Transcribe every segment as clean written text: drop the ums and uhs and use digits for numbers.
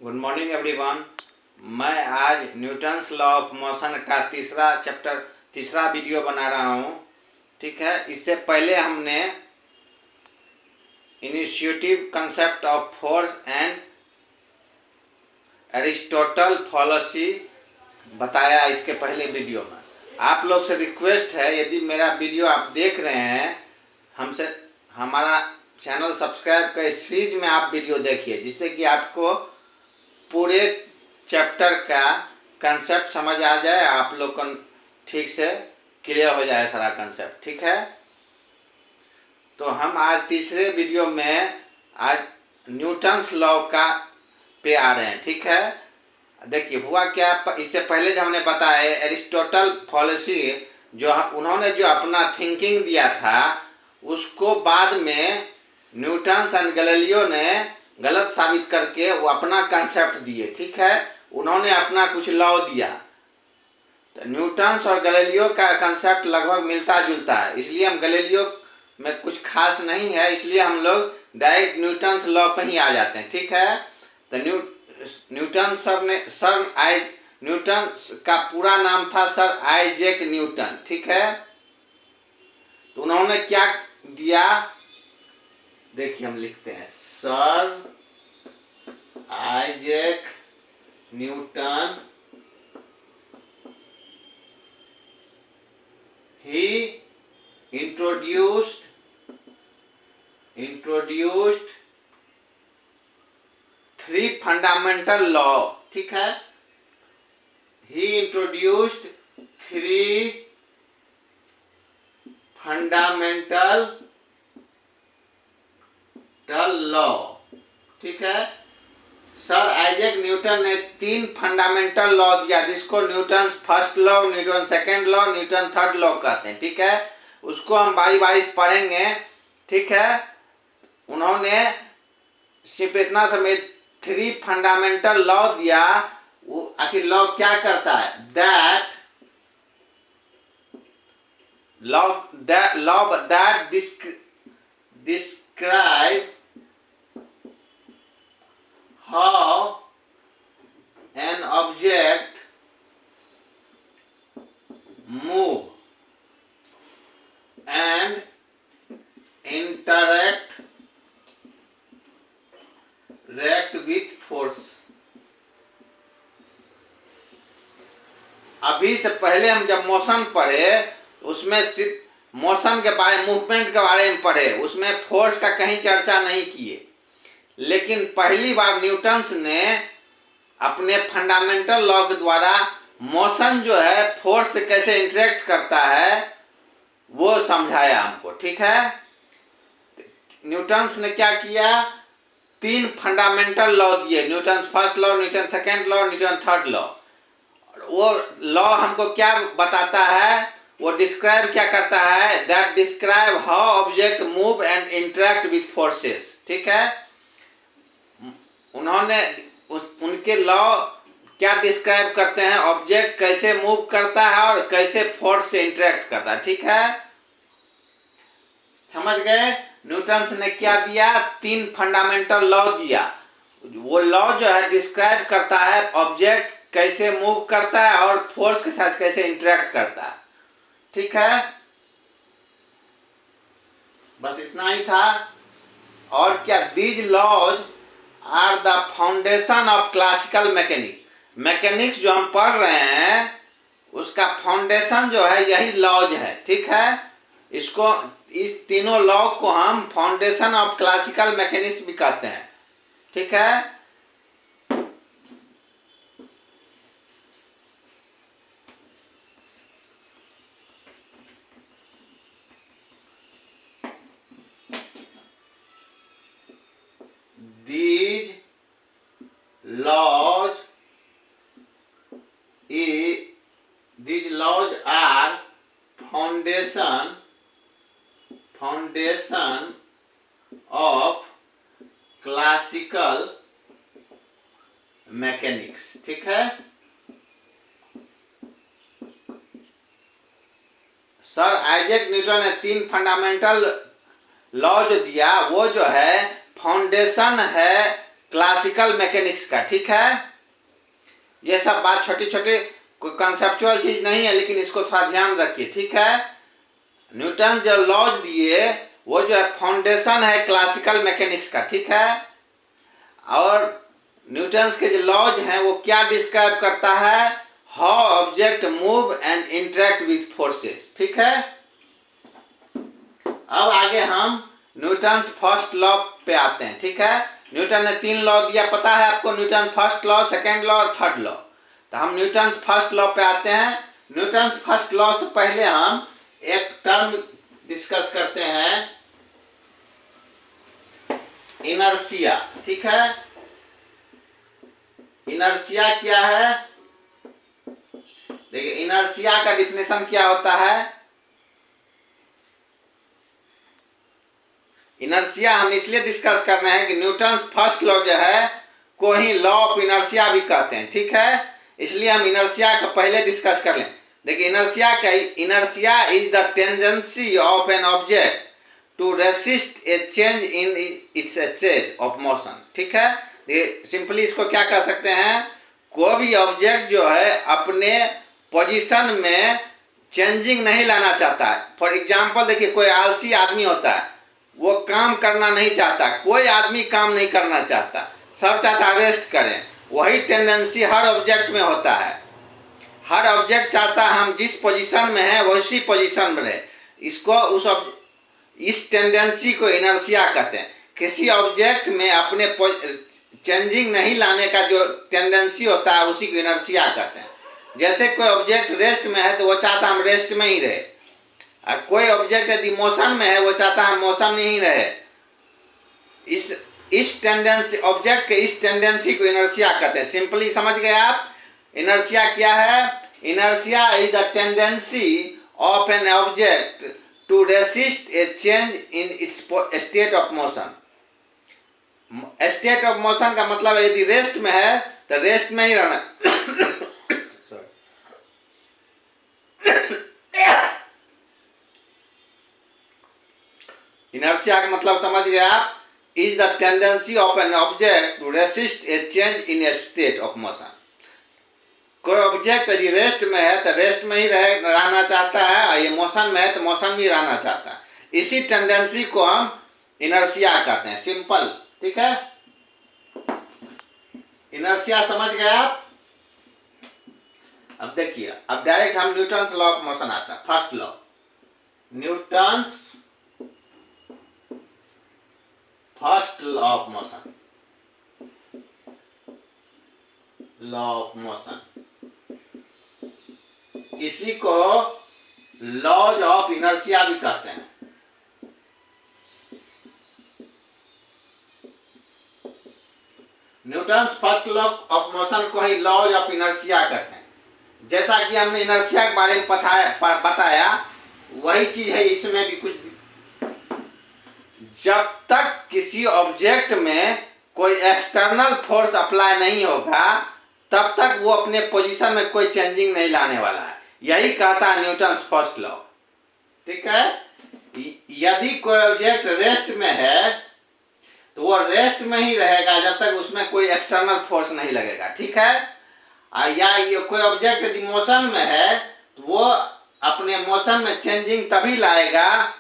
Good morning everyone. मैं आज Newton's law of motion का तीसरा वीडियो बना रहा हूँ। ठीक है, इससे पहले हमने initiative concept of force and Aristotle fallacy बताया इसके पहले वीडियो में। आप लोग से रिक्वेस्ट है, यदि मेरा वीडियो आप देख रहे हैं, हमसे हमारा चैनल सब्सक्राइब कर इस सीरीज में आप वीडियो देखिए, जिससे कि आपको पूरे चैप्टर का कंसेप्ट समझ आ जाए, आप लोग को ठीक से क्लियर हो जाए सारा कंसेप्ट। ठीक है, तो हम आज तीसरे वीडियो में आज न्यूटन्स लॉ का पे आ रहे हैं। ठीक है, देखिए हुआ क्या, इससे पहले जो हमने बताया एरिस्टोटल फॉलोसी, जो उन्होंने जो अपना थिंकिंग दिया था उसको बाद में न्यूटन्स एंड गैलीलियो ने गलत साबित करके वो अपना कंसेप्ट दिए। ठीक है, उन्होंने अपना कुछ लॉ दिया। तो न्यूटन्स और गैलीलियो का कंसेप्ट लगभग मिलता जुलता है, इसलिए हम गैलीलियो में कुछ खास नहीं है, इसलिए हम लोग डायरेक्ट न्यूटन्स लॉ पर ही आ जाते हैं। ठीक है, तो न्यूटन का पूरा नाम था सर आइजैक न्यूटन। ठीक है, तो उन्होंने क्या दिया, देखिए हम लिखते हैं sir Isaac Newton he introduced three fundamental law। ठीक है, he introduced three fundamental law। ठीक है, सर आइजैक न्यूटन ने तीन फंडामेंटल लॉ दिया, जिसको Newton first law, Newton second law, Newton third law कहते हैं। ठीक है, उसको हम बारी बारी से पढ़ेंगे। ठीक है, उन्होंने सिर्फ इतना समय थ्री फंडामेंटल लॉ दिया। वो आखिर लॉ क्या करता है, that describe how an object move and interact with force। अभी से पहले हम जब मोशन पढ़े, उसमें सिर्फ मोशन के बारे, मूवमेंट के बारे में पढ़े, उसमें फोर्स का कहीं चर्चा नहीं किए। लेकिन पहली बार न्यूटन्स ने अपने फंडामेंटल लॉ के द्वारा मोशन जो है फोर्स से कैसे इंटरेक्ट करता है वो समझाया हमको। ठीक है, न्यूटन्स ने क्या किया, तीन फंडामेंटल लॉ दिए, Newton first law, Newton second law, Newton third law. वो लॉ हमको क्या बताता है, वो डिस्क्राइब क्या करता है, that describe how object move and interact with forces. ठीक है, उन्होंने उनके लॉ क्या डिस्क्राइब करते हैं, ऑब्जेक्ट कैसे मूव करता है और कैसे फोर्स से इंटरेक्ट करता है। ठीक है, समझ गए। न्यूटन्स ने क्या दिया, तीन फंडामेंटल लॉ दिया। वो लॉ जो है डिस्क्राइब करता है ऑब्जेक्ट कैसे मूव करता है और फोर्स के साथ कैसे इंटरेक्ट करता है। ठीक है, बस इतना ही था। और क्या, these laws are the foundation of classical mechanics जो हम पढ़ रहे हैं उसका फाउंडेशन जो है यही लॉज है। ठीक है, इसको, इस तीनों लॉ को हम फाउंडेशन ऑफ क्लासिकल मैकेनिक्स भी कहते हैं। ठीक है, these laws are foundation of classical mechanics. ठीक है, सर आइजैक न्यूटन ने तीन फंडामेंटल लॉ जो दिया वो जो है फाउंडेशन है क्लासिकल मैकेनिक्स का। ठीक है, ये सब बात छोटी छोटी कोई कंसेप्चुअल चीज नहीं है, लेकिन इसको थोड़ा ध्यान रखिए। ठीक है, न्यूटन जो लॉज दिए वो जो है फाउंडेशन है क्लासिकल मैकेनिक्स का। ठीक है, और न्यूटन्स के जो लॉज हैं वो क्या डिस्क्राइब करता है, how object move and interact with forces. ठीक है, अब आगे हम न्यूटन्स फर्स्ट लॉ पे आते हैं। ठीक है, न्यूटन ने 3 लॉ दिया, पता है आपको, Newton first law, second law और थर्ड लॉ। तो हम न्यूटन्स फर्स्ट लॉ पे आते हैं। न्यूटन्स फर्स्ट लॉ से पहले हम एक टर्म डिस्कस करते हैं, इनर्शिया। ठीक है, इनर्शिया क्या है, देखिए इनर्शिया का डिफिनेशन क्या होता है। इनर्शिया हम इसलिए डिस्कस कर रहे हैं कि न्यूटन्स फर्स्ट लॉ जो है को ही लॉ ऑफ इनर्शिया भी कहते हैं। ठीक है, इसलिए हम इनर्शिया का पहले डिस्कस कर लें। देखिए इनर्शिया क्या, inertia is the tendency of an object to resist a change in its state of motion. ठीक है, सिंपली इसको क्या कह सकते हैं, कोई भी ऑब्जेक्ट जो है अपने पोजीशन में चेंजिंग नहीं लाना चाहता है। फॉर एग्जांपल देखिए, कोई आलसी आदमी होता है, वो काम करना नहीं चाहता, कोई आदमी काम नहीं करना चाहता, सब चाहता रेस्ट करें। वही टेंडेंसी हर ऑब्जेक्ट में होता है। हर ऑब्जेक्ट चाहता है हम जिस पोजीशन में है वैसी पोजीशन में रहे। इसको इस टेंडेंसी को इनर्शिया कहते हैं। किसी ऑब्जेक्ट में अपने चेंजिंग नहीं लाने का जो टेंडेंसी होता है उसी को इनर्शिया कहते हैं। जैसे कोई ऑब्जेक्ट रेस्ट में है तो वो चाहता हम रेस्ट में ही रहे, और कोई ऑब्जेक्ट यदि मोशन में है वो चाहता है मोशन में ही रहे। इस टेंडेंसी, ऑब्जेक्ट के इस टेंडेंसी को इनर्शिया कहते हैं। सिंपली समझ गए आप, इनर्शिया क्या है, inertia is the tendency of an object to resist a change in its state of motion. State of motion का मतलब यदि रेस्ट में है तो रेस्ट में ही रहना। इनर्शिया का मतलब समझ गए आप, is the tendency of an object to resist a change in a state of motion. कोई ऑब्जेक्ट यदि रेस्ट में है तो रेस्ट में ही रहना चाहता है, और ये मोशन में है तो मोशन में ही रहना चाहता है। इसी टेंडेंसी को हम इनर्शिया कहते हैं, सिंपल। ठीक है, इनर्शिया समझ गए आप। अब देखिए, अब डायरेक्ट हम न्यूटन्स लॉ ऑफ मोशन आता है। First law, Newton's first law of motion, law of motion, इसी को लॉज ऑफ इनर्शिया भी कहते हैं। Newton's first law of motion को ही लॉज ऑफ इनर्शिया कहते हैं। जैसा कि हमने इनर्शिया के बारे में बताया वही चीज है इसमें भी कुछ। जब तक किसी ऑब्जेक्ट में कोई एक्सटर्नल फोर्स अप्लाई नहीं होगा तब तक वो अपने पोजीशन में कोई चेंजिंग नहीं लाने वाला है। यही कहता है न्यूटन्स फर्स्ट लॉ। ठीक है, यदि कोई ऑब्जेक्ट रेस्ट में है तो वो रेस्ट में ही रहेगा जब तक उसमें कोई एक्सटर्नल फोर्स नहीं लगेगा। ठीक है, या ये कोई ऑब्जेक्ट यदि मोशन में है तो वो अपने मोशन में चेंजिंग तभी लाएगा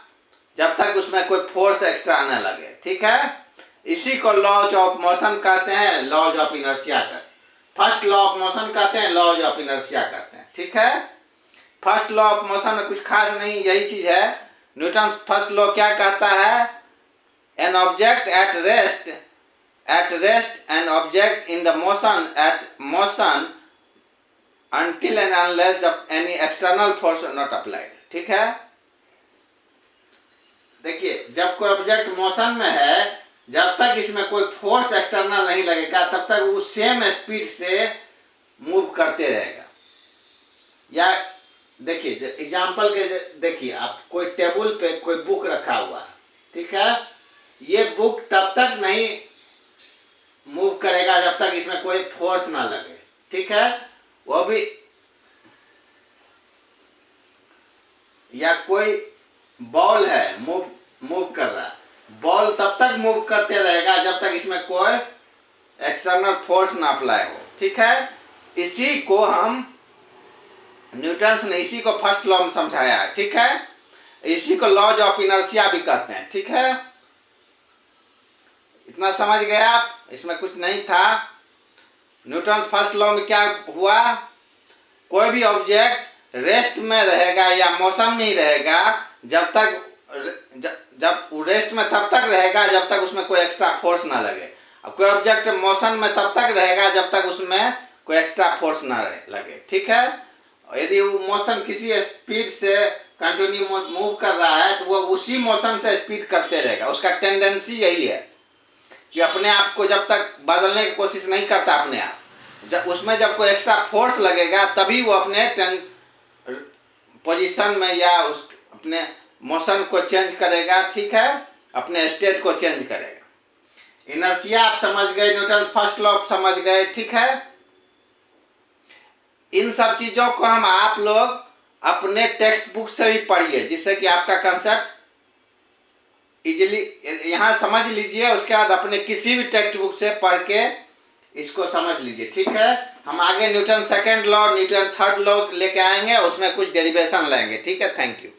जब तक उसमें कोई फोर्स एक्स्ट्रा न लगे। ठीक है, इसी को लॉज ऑफ मोशन कहते हैं, लॉज ऑफ इनर्शिया कहते हैं। फर्स्ट लॉ ऑफ मोशन कहते हैं, लॉज ऑफ इनर्शिया कहते हैं। ठीक है, फर्स्ट लॉ ऑफ मोशन में कुछ खास नहीं, यही चीज है। न्यूटन फर्स्ट लॉ क्या कहता है, an object at rest an object in the motion at motion until and unless जब any external force not applied। ठीक है, देखिए जब कोई ऑब्जेक्ट मोशन में है जब तक इसमें कोई फोर्स एक्सटर्नल नहीं लगेगा तब तक वो सेम स्पीड से मूव करते रहेगा। या देखिए एग्जांपल के देखिए, आप कोई टेबल पे कोई बुक रखा हुआ है, ठीक है, ये बुक तब तक नहीं मूव करेगा जब तक इसमें कोई फोर्स ना लगे। ठीक है, वो भी, या कोई बॉल है मूव कर रहा है, बॉल तब तक मूव करते रहेगा जब तक इसमें कोई एक्सटर्नल फोर्स ना अप्लाई हो, ठीक है। इसी को हम न्यूटन्स ने इसी को फर्स्ट लॉ में समझाया है, ठीक है। इसी को लॉज ऑफ इनर्शिया भी कहते हैं, ठीक है। इतना समझ गए आप, इसमें कुछ नहीं था। न्यूटन्स फर्स्ट लॉ में क्या हुआ, कोई भी ऑब्जेक्ट रेस्ट में रहेगा या मोशन में ही रहेगा जब वो रेस्ट में तब तक रहेगा जब तक उसमें कोई एक्स्ट्रा फोर्स ना लगे। अब कोई ऑब्जेक्ट मोशन में तब तक रहेगा जब तक उसमें कोई एक्स्ट्रा फोर्स ना लगे, ठीक है। यदि वो मोशन किसी स्पीड से कंटिन्यू मूव कर रहा है तो वो उसी मोशन से स्पीड करते रहेगा। उसका टेंडेंसी यही है कि अपने आप को जब तक बदलने की कोशिश नहीं करता अपने आप, उसमें जब कोई एक्स्ट्रा फोर्स लगेगा तभी वो अपने पोजीशन में या उस अपने मोशन को चेंज करेगा, ठीक है, अपने स्टेट को चेंज करेगा। इनर्शिया आप समझ गए, न्यूटन फर्स्ट लॉ समझ गए, ठीक है। इन सब चीज़ों को हम आप लोग अपने टेक्स्ट बुक से भी पढ़िए, जिससे कि आपका कंसेप्ट इजीली यहाँ समझ लीजिए। उसके बाद अपने किसी भी टेक्स्ट बुक से पढ़ के इसको समझ लीजिए, ठीक है। हम आगे Newton second law, Newton third law लेके आएंगे, उसमें कुछ डेरिवेशन लेंगे, ठीक है। Thank you.